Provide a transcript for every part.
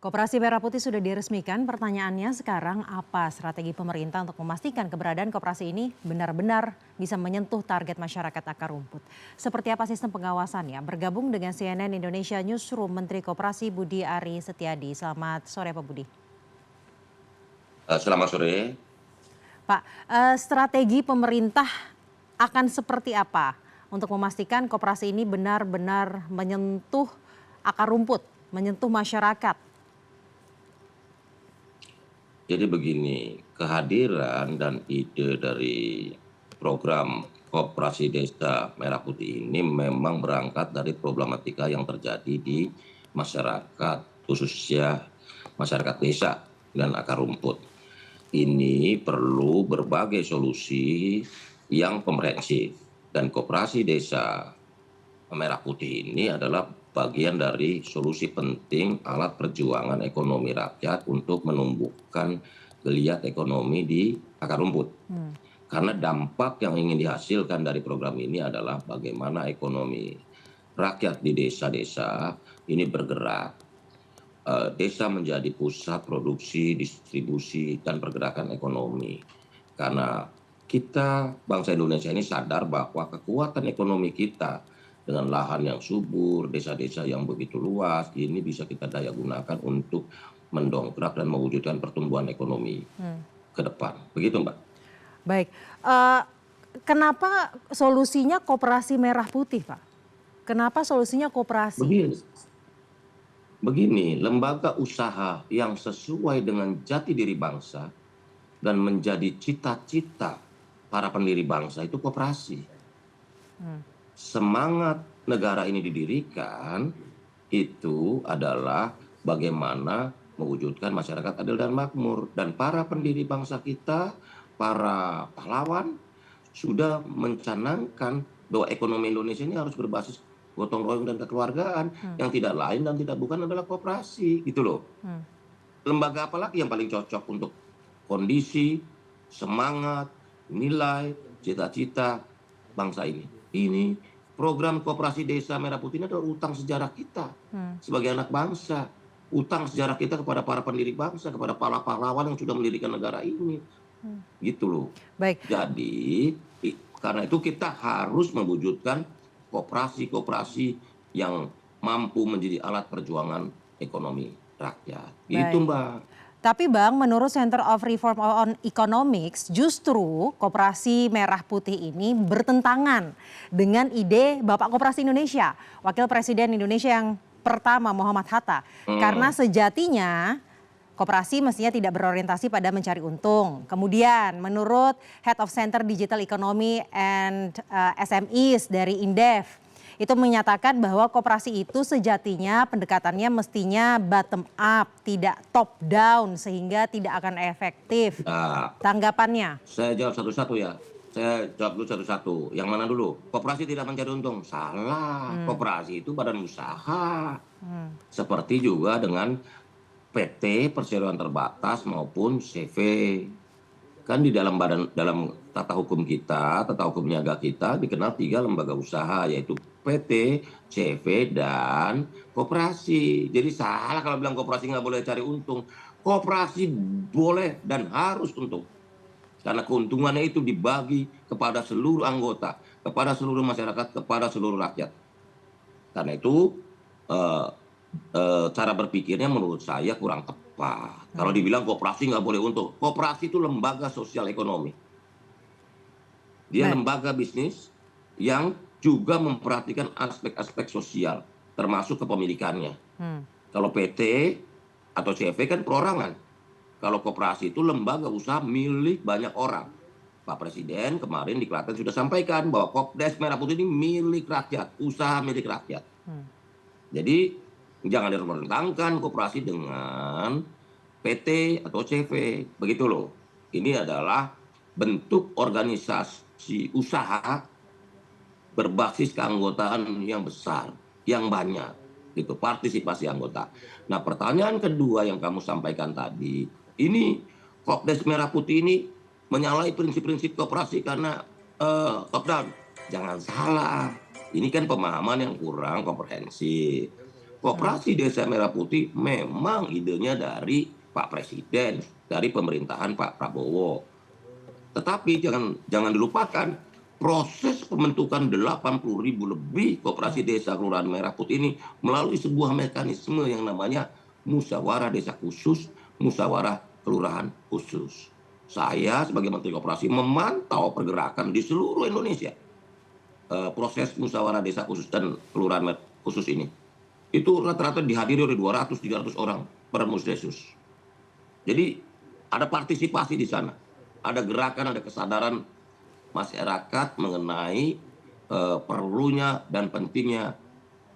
Koperasi Merah Putih sudah diresmikan, pertanyaannya sekarang apa strategi pemerintah untuk memastikan keberadaan koperasi ini benar-benar bisa menyentuh target masyarakat akar rumput. Seperti apa sistem pengawasannya? Bergabung dengan CNN Indonesia Newsroom Menteri Koperasi Budi Ari Setiadi. Selamat sore Pak Budi. Selamat sore. Pak, strategi pemerintah akan seperti apa untuk memastikan koperasi ini benar-benar menyentuh akar rumput, menyentuh masyarakat? Jadi begini, kehadiran dan ide dari program Koperasi Desa Merah Putih ini memang berangkat dari problematika yang terjadi di masyarakat, khususnya masyarakat desa dan akar rumput. Ini perlu berbagai solusi yang komprehensif dan Koperasi Desa Merah Putih ini adalah bagian dari solusi penting alat perjuangan ekonomi rakyat untuk menumbuhkan geliat ekonomi di akar rumput. Karena dampak yang ingin dihasilkan dari program ini adalah bagaimana ekonomi rakyat di desa-desa ini bergerak. Desa menjadi pusat produksi, distribusi, dan pergerakan ekonomi. Karena kita, bangsa Indonesia ini sadar bahwa kekuatan ekonomi kita dengan lahan yang subur, desa-desa yang begitu luas, ini bisa kita daya gunakan untuk mendongkrak dan mewujudkan pertumbuhan ekonomi ke depan. Begitu, Mbak. Baik, kenapa solusinya koperasi Merah Putih, Pak? Kenapa solusinya koperasi? Begini, begini, lembaga usaha yang sesuai dengan jati diri bangsa dan menjadi cita-cita para pendiri bangsa itu koperasi. Semangat negara ini didirikan itu adalah bagaimana mewujudkan masyarakat adil dan makmur. Dan para pendiri bangsa kita, para pahlawan sudah mencanangkan bahwa ekonomi Indonesia ini harus berbasis gotong royong dan kekeluargaan. Yang tidak lain dan tidak bukan adalah koperasi, gitu loh. Lembaga apalagi yang paling cocok untuk kondisi, semangat, nilai, cita-cita bangsa ini? Ini program Koperasi Desa Merah Putih ini adalah utang sejarah kita sebagai anak bangsa. Utang sejarah kita kepada para pendiri bangsa, kepada para pahlawan yang sudah mendirikan negara ini. Gitu loh. Baik, Jadi, karena itu kita harus mewujudkan koperasi-koperasi yang mampu menjadi alat perjuangan ekonomi rakyat. Gitu, baik. Mbak. Tapi Bang, menurut Center of Reform on Economics, justru koperasi Merah Putih ini bertentangan dengan ide Bapak Koperasi Indonesia, Wakil Presiden Indonesia yang pertama Muhammad Hatta. Karena sejatinya koperasi mestinya tidak berorientasi pada mencari untung. Kemudian menurut Head of Center Digital Economy and SMEs dari Indef, itu menyatakan bahwa koperasi itu sejatinya pendekatannya mestinya bottom up, tidak top down sehingga tidak akan efektif. Nah, Tanggapannya? saya jawab satu-satu ya. Saya jawab dulu satu-satu. Yang mana dulu? Koperasi tidak mencari untung. Salah. Koperasi itu badan usaha. Seperti juga dengan PT Perseroan Terbatas maupun CV. Kan di dalam tata hukum kita, tata hukum niaga kita dikenal 3 lembaga usaha, yaitu PT, CV, dan koperasi. Jadi salah kalau bilang koperasi nggak boleh cari untung. Koperasi boleh dan harus untung. Karena keuntungannya itu dibagi kepada seluruh anggota, kepada seluruh masyarakat, kepada seluruh rakyat. Karena itu cara berpikirnya menurut saya kurang tepat. Kalau dibilang koperasi nggak boleh untung. Koperasi itu lembaga sosial ekonomi. Dia Baik. lembaga bisnis yang juga memperhatikan aspek-aspek sosial, termasuk kepemilikannya. Kalau PT atau CV kan perorangan. Kalau koperasi itu lembaga usaha milik banyak orang. Pak Presiden kemarin di Klaten sudah sampaikan bahwa Kopdes Merah Putih ini milik rakyat, usaha milik rakyat. Jadi jangan dipertentangkan koperasi dengan PT atau CV. Begitu loh. Ini adalah bentuk organisasi usaha berbasis keanggotaan yang besar, yang banyak. Gitu, partisipasi anggota. Nah, pertanyaan kedua yang kamu sampaikan tadi, ini Kopdes Merah Putih ini menyalahi prinsip-prinsip koperasi karena top down. Jangan salah. Ini kan pemahaman yang kurang komprehensif. Koperasi Desa Merah Putih memang idenya dari Pak Presiden, dari pemerintahan Pak Prabowo. Tetapi jangan dilupakan proses pembentukan 80.000 lebih koperasi desa kelurahan Merah Putih ini melalui sebuah mekanisme yang namanya musyawarah desa khusus, musyawarah kelurahan khusus. Saya sebagai Menteri Koperasi memantau pergerakan di seluruh Indonesia. Proses musyawarah desa khusus dan kelurahan khusus ini. Itu rata-rata dihadiri oleh 200-300 orang per musdesus. Jadi ada partisipasi di sana. Ada gerakan, ada kesadaran masyarakat mengenai perlunya dan pentingnya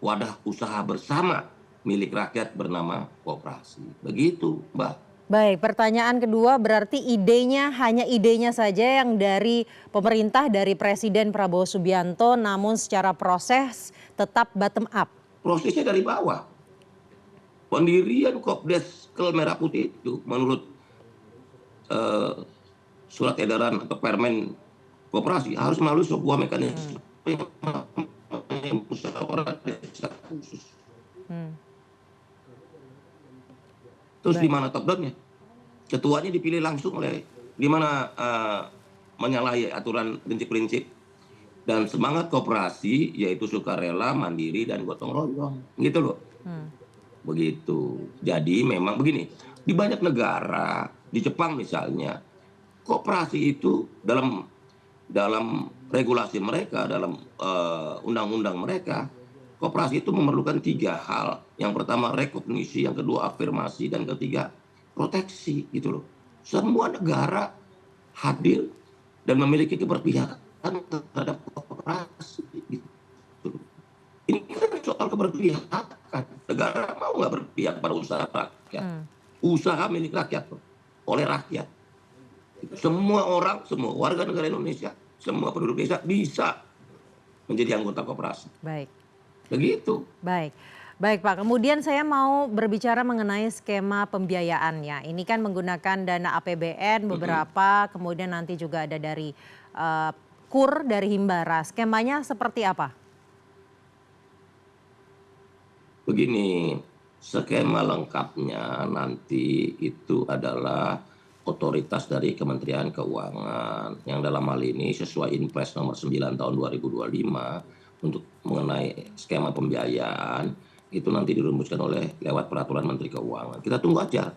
wadah usaha bersama milik rakyat bernama koperasi. Begitu, Mbak. Baik, pertanyaan kedua berarti idenya hanya idenya saja yang dari pemerintah, dari Presiden Prabowo Subianto, namun secara proses tetap bottom up. Prosesnya dari bawah. Pendirian Kopdeskel Merah Putih itu menurut surat edaran atau permen koperasi harus melalui sebuah mekanisme musyawarah desa khusus. Terus di mana top down-nya? Ketuanya dipilih langsung oleh di mana menyalahi aturan prinsip-prinsip dan semangat koperasi yaitu sukarela, mandiri dan gotong royong. Gitu loh. Begitu. Jadi memang begini, di banyak negara, di Jepang misalnya, koperasi itu dalam regulasi mereka, dalam undang-undang mereka, koperasi itu memerlukan 3 hal. Yang pertama rekognisi, yang kedua afirmasi, dan ketiga proteksi gitu loh. Semua negara hadir dan memiliki keberpihakan terhadap koperasi gitu. Ini kan soal keberpihakan. Negara mau nggak berpihak pada usaha rakyat? Usaha milik rakyat oleh rakyat. Semua orang, semua warga negara Indonesia, semua penduduk desa bisa menjadi anggota koperasi. Baik. Begitu. Baik. Baik Pak, kemudian saya mau berbicara mengenai skema pembiayaannya. Ini kan menggunakan dana APBN beberapa, kemudian nanti juga ada dari KUR, dari Himbara. Skemanya seperti apa? Begini, skema lengkapnya nanti itu adalah otoritas dari Kementerian Keuangan yang dalam hal ini sesuai Inpres nomor 9 tahun 2025 untuk mengenai skema pembiayaan itu nanti dirumuskan oleh lewat peraturan Menteri Keuangan. Kita tunggu aja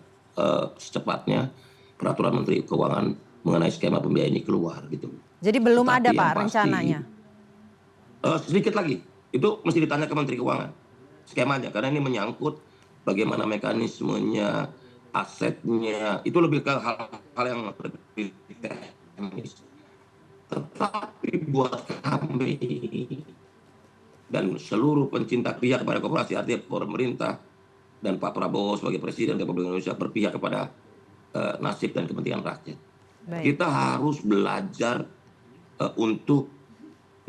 secepatnya peraturan Menteri Keuangan mengenai skema pembiayaan ini keluar gitu. Jadi belum Tetapi ada Pak yang pasti, rencananya? sedikit lagi, itu mesti ditanya ke Menteri Keuangan skemanya karena ini menyangkut bagaimana mekanismenya, asetnya, itu lebih ke hal-hal yang lebih teknis. Tetapi buat kami dan seluruh pencinta pihak kepada koperasi, artinya pemerintah dan Pak Prabowo sebagai Presiden Republik Indonesia berpihak kepada nasib dan kepentingan rakyat. Baik. Kita harus belajar untuk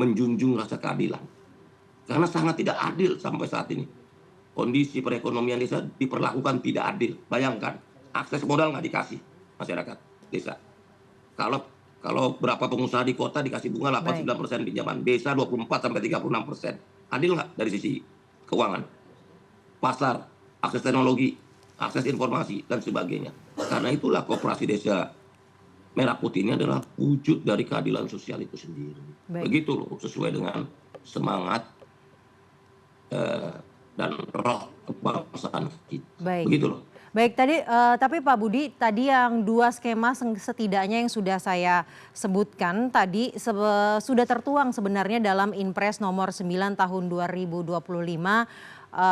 menjunjung rasa keadilan. Karena sangat tidak adil sampai saat ini. Kondisi perekonomian desa diperlakukan tidak adil. Bayangkan, akses modal nggak dikasih masyarakat desa. Kalau berapa pengusaha di kota dikasih bunga 89% pinjaman, desa 24-36%. Adil nggak dari sisi keuangan? Pasar, akses teknologi, akses informasi, dan sebagainya. Karena itulah koperasi desa Merah Putih ini adalah wujud dari keadilan sosial itu sendiri. Begitu loh, sesuai dengan semangat dan roh kebangsaan kita. Begitu loh. Baik, tapi Pak Budi, tadi yang 2 skema setidaknya yang sudah saya sebutkan tadi sudah tertuang sebenarnya dalam Inpres nomor 9 tahun 2025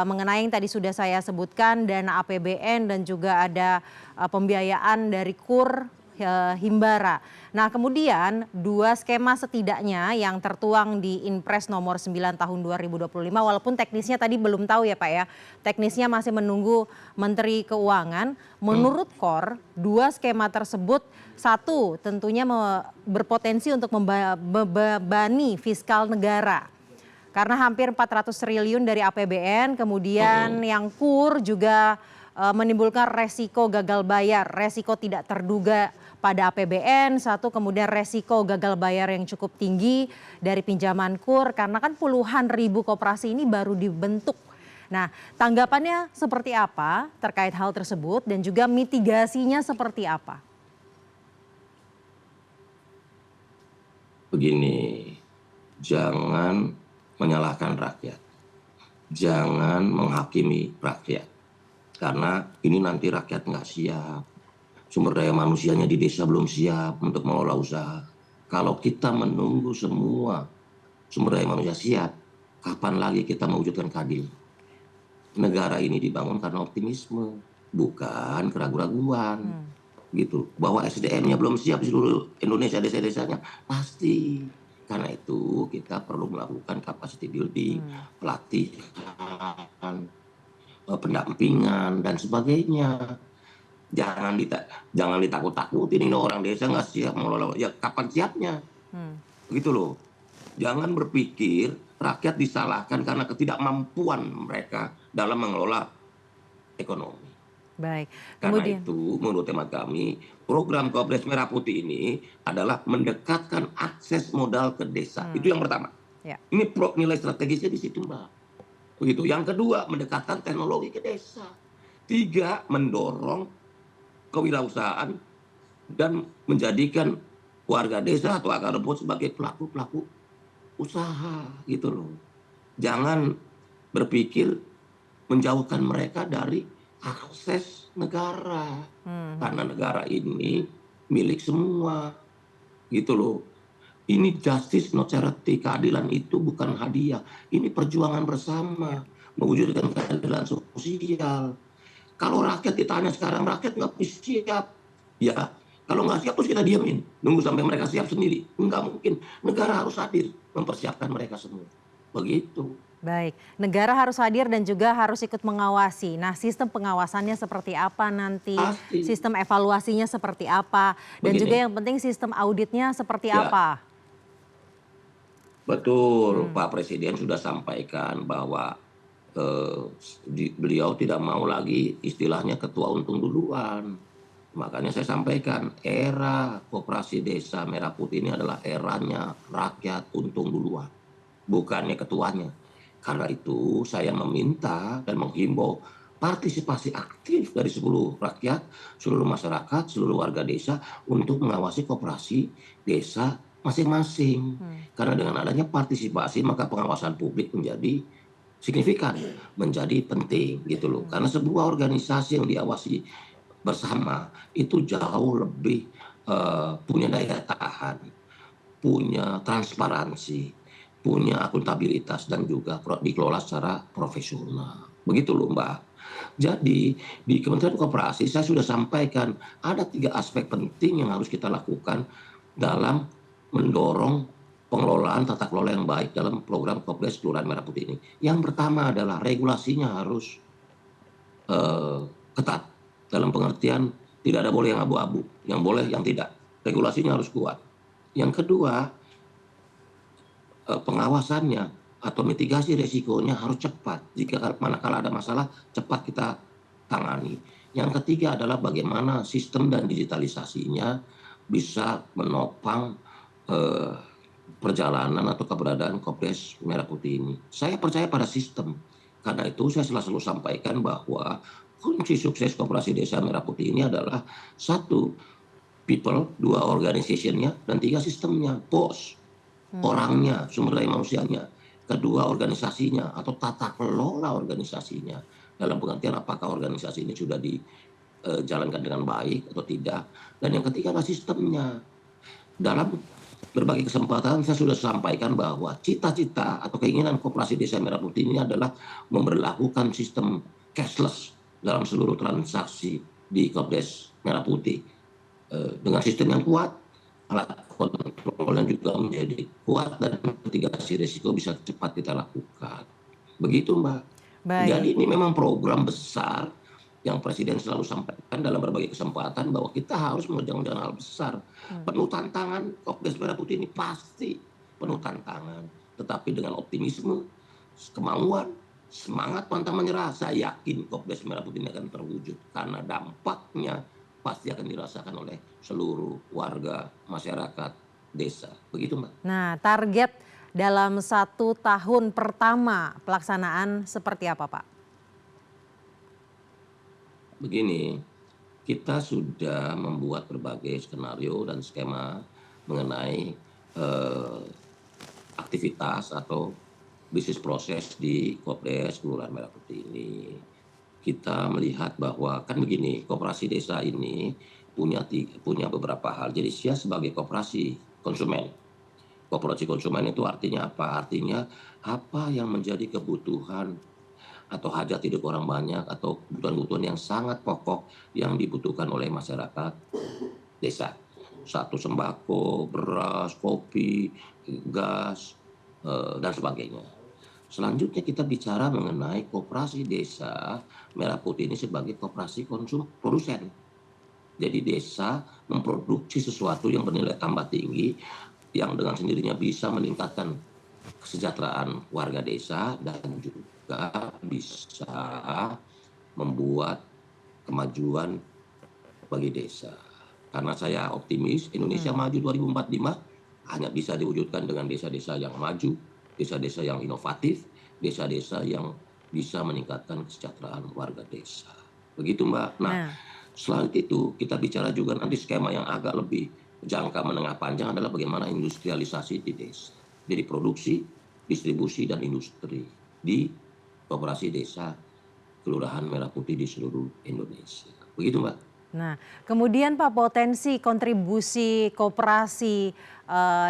mengenai yang tadi sudah saya sebutkan, dana APBN dan juga ada pembiayaan dari KUR, Himbara. Nah kemudian 2 skema setidaknya yang tertuang di Inpres nomor 9 tahun 2025 walaupun teknisnya tadi belum tahu ya Pak ya. Teknisnya masih menunggu Menteri Keuangan. Menurut KOR 2 skema tersebut satu tentunya berpotensi untuk membebani fiskal negara. Karena hampir 400 triliun dari APBN, kemudian yang KUR juga menimbulkan resiko gagal bayar, resiko tidak terduga pada APBN, satu kemudian resiko gagal bayar yang cukup tinggi dari pinjaman KUR karena kan puluhan ribu koperasi ini baru dibentuk. Nah, tanggapannya seperti apa terkait hal tersebut dan juga mitigasinya seperti apa? Begini, jangan menyalahkan rakyat, jangan menghakimi rakyat, karena ini nanti rakyat nggak siap, sumber daya manusianya di desa belum siap untuk mengelola usaha. Kalau kita menunggu semua sumber daya manusia siap, kapan lagi kita mewujudkan keadilan? Negara ini dibangun karena optimisme, bukan keraguan-raguan. Gitu. Bahwa SDM-nya belum siap di seluruh Indonesia desa-desanya, pasti. Karena itu kita perlu melakukan capacity building, pelatihan, pendampingan dan sebagainya. Jangan ditakut-takutin ini orang desa nggak siap mengelola. Ya kapan siapnya? Begitu loh. Jangan berpikir rakyat disalahkan karena ketidakmampuan mereka dalam mengelola ekonomi. Baik, Karena kemudian itu menurut hemat kami program Kopdes Merah Putih ini adalah mendekatkan akses modal ke desa. Itu yang pertama. ya. Ini nilai strategisnya di situ, Mbak. Begitu. Yang kedua, mendekatkan teknologi ke desa. Tiga, mendorong kewirausahaan dan menjadikan warga desa atau akar rumput sebagai pelaku-pelaku usaha gitu loh. Jangan berpikir menjauhkan mereka dari akses negara. Karena negara ini milik semua. Gitu loh. Ini justice not charity. Keadilan itu bukan hadiah. Ini perjuangan bersama. Mewujudkan keadilan sosial. Kalau rakyat ditanya sekarang, rakyat nggak siap. Ya, kalau nggak siap terus kita diamin. Nunggu sampai mereka siap sendiri. Nggak mungkin. Negara harus hadir mempersiapkan mereka semua. Begitu. Baik, negara harus hadir dan juga harus ikut mengawasi. Nah, sistem pengawasannya seperti apa nanti? Pasti. Sistem evaluasinya seperti apa? Dan juga Begini. yang penting sistem auditnya seperti Ya, apa? betul. Pak Presiden sudah sampaikan bahwa beliau tidak mau lagi istilahnya ketua untung duluan. Makanya saya sampaikan era koperasi desa Merah Putih ini adalah eranya rakyat untung duluan, bukannya ketuanya. Karena itu saya meminta dan menghimbau partisipasi aktif dari seluruh rakyat, seluruh masyarakat, seluruh warga desa untuk mengawasi koperasi desa masing-masing. Karena dengan adanya partisipasi maka pengawasan publik menjadi signifikan, menjadi penting gitu loh. Karena sebuah organisasi yang diawasi bersama itu jauh lebih punya daya tahan, punya transparansi, punya akuntabilitas dan juga dikelola secara profesional. Begitu loh Mbak. Jadi di Kementerian Koperasi saya sudah sampaikan ada 3 aspek penting yang harus kita lakukan dalam mendorong pengelolaan tata kelola yang baik dalam program Kopdes Kelurahan Merah Putih ini. Yang pertama adalah regulasinya harus ketat dalam pengertian tidak ada boleh yang abu-abu, yang boleh yang tidak. Regulasinya harus kuat. Yang kedua, pengawasannya atau mitigasi resikonya harus cepat. Jika manakala ada masalah, cepat kita tangani. Yang ketiga adalah bagaimana sistem dan digitalisasinya bisa menopang perjalanan atau keberadaan Kopdes Merah Putih ini. Saya percaya pada sistem. Karena itu saya selalu sampaikan bahwa kunci sukses Koperasi Desa Merah Putih ini adalah 1, people, 2, organization-nya, dan 3, sistemnya, POS, orangnya, sumber daya manusianya. Kedua, organisasinya atau tata kelola organisasinya. Dalam pengertian apakah organisasi ini sudah dijalankan dengan baik atau tidak. Dan yang ketiga adalah sistemnya. Dalam berbagai kesempatan saya sudah sampaikan bahwa cita-cita atau keinginan Koperasi Desa Merah Putih ini adalah memberlakukan sistem cashless dalam seluruh transaksi di Kopdes Merah Putih. Dengan sistem yang kuat, alat kontrolnya juga menjadi kuat dan mitigasi risiko bisa cepat kita lakukan. Begitu Mbak. Jadi Baik. ini memang program besar yang Presiden selalu sampaikan dalam berbagai kesempatan bahwa kita harus mengerjakan hal besar. Penuh tantangan, Kopdes Merah Putih ini pasti penuh tantangan. Tetapi dengan optimisme, kemauan, semangat pantang menyerah, saya yakin Kopdes Merah Putih ini akan terwujud. Karena dampaknya pasti akan dirasakan oleh seluruh warga, masyarakat, desa. Begitu Mbak. Nah, target dalam 1 tahun pertama pelaksanaan seperti apa Pak? Begini, kita sudah membuat berbagai skenario dan skema mengenai eh, aktivitas atau bisnis proses di Kopdes Kelurahan Merah Putih ini. Kita melihat bahwa kan begini, koperasi desa ini punya beberapa hal. Jadi dia sebagai koperasi konsumen. Koperasi konsumen itu artinya apa? Artinya apa yang menjadi kebutuhan atau hajat hidup orang banyak atau kebutuhan-kebutuhan yang sangat pokok yang dibutuhkan oleh masyarakat desa. Satu sembako, beras, kopi, gas, dan sebagainya. Selanjutnya kita bicara mengenai koperasi desa Merah Putih ini sebagai koperasi produsen. Jadi desa memproduksi sesuatu yang bernilai tambah tinggi yang dengan sendirinya bisa meningkatkan kesejahteraan warga desa dan juga bisa membuat kemajuan bagi desa. Karena saya optimis Indonesia maju 2045 hanya bisa diwujudkan dengan desa-desa yang maju, desa-desa yang inovatif, desa-desa yang bisa meningkatkan kesejahteraan warga desa. Begitu Mbak. Nah, Nah, selain itu kita bicara juga nanti skema yang agak lebih jangka menengah panjang adalah bagaimana industrialisasi di desa. Jadi produksi, distribusi, dan industri di koperasi desa Kelurahan Merah Putih di seluruh Indonesia. Begitu Mbak. nah, kemudian Pak, potensi kontribusi koperasi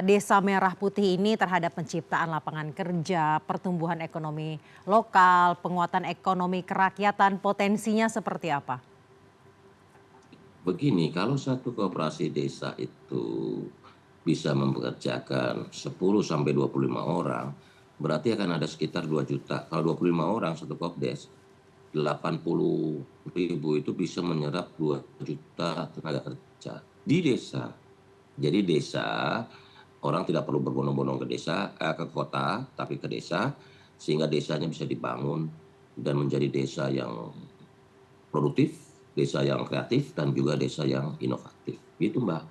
Desa Merah Putih ini terhadap penciptaan lapangan kerja, pertumbuhan ekonomi lokal, penguatan ekonomi kerakyatan, potensinya seperti apa? Begini, kalau satu koperasi desa itu bisa mempekerjakan 10 sampai 25 orang, berarti akan ada sekitar 2 juta. Kalau 25 orang satu kopdes, 80.000 itu bisa menyerap 2 juta tenaga kerja di desa. Jadi desa, orang tidak perlu berbondong-bondong ke desa, ke kota, tapi ke desa, sehingga desanya bisa dibangun dan menjadi desa yang produktif, desa yang kreatif, dan juga desa yang inovatif. Gitu Mbak.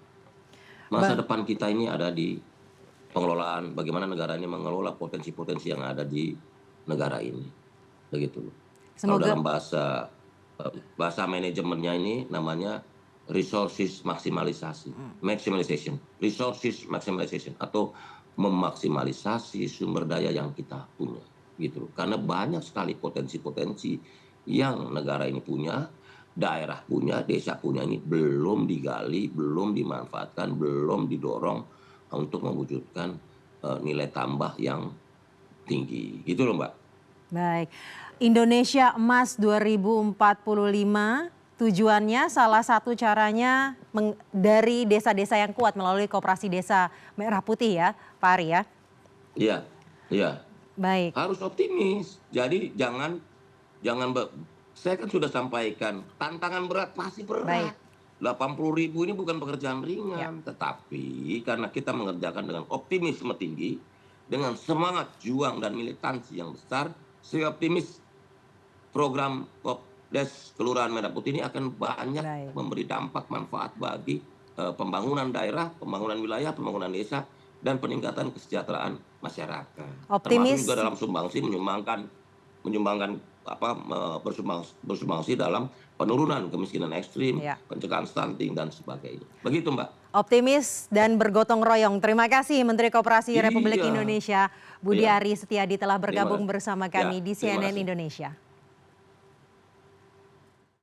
Masa Ba- depan kita ini ada di pengelolaan, bagaimana negara ini mengelola potensi-potensi yang ada di negara ini. Begitu. Kalau Semoga dalam bahasa manajemennya ini namanya resources maximalisasi, maximization, resources maximization atau memaksimalisasi sumber daya yang kita punya gitu. Karena banyak sekali potensi-potensi yang negara ini punya, daerah punya, desa punya ini belum digali, belum dimanfaatkan, belum didorong untuk mewujudkan nilai tambah yang tinggi. Gitu loh, Mbak. baik. Indonesia Emas 2045 tujuannya salah satu caranya dari desa-desa yang kuat melalui Koperasi Desa Merah Putih ya, Pak Ari ya. Iya, iya. Baik, Harus optimis. Jadi jangan saya kan sudah sampaikan tantangan berat pasti baik. berat. 80.000 ini bukan pekerjaan Ya. ringan, tetapi karena kita mengerjakan dengan optimisme tinggi, dengan semangat juang dan militansi yang besar, saya optimis program Kopdes Kelurahan Merah Putih ini akan banyak Baik. memberi dampak manfaat bagi pembangunan daerah, pembangunan wilayah, pembangunan desa, dan peningkatan kesejahteraan masyarakat. Termasuk juga Optimis. dalam sumbangsi menyumbangkan bersumbangsi dalam penurunan kemiskinan ekstrim, Ya. pencegahan stunting dan sebagainya. Begitu Mbak. Optimis dan bergotong royong. Terima kasih Menteri Koperasi Republik Iya, Indonesia Budi iya. Ari Setiadi telah Terima bergabung kasih. bersama Ya, kami di terima CNN kasih. Indonesia.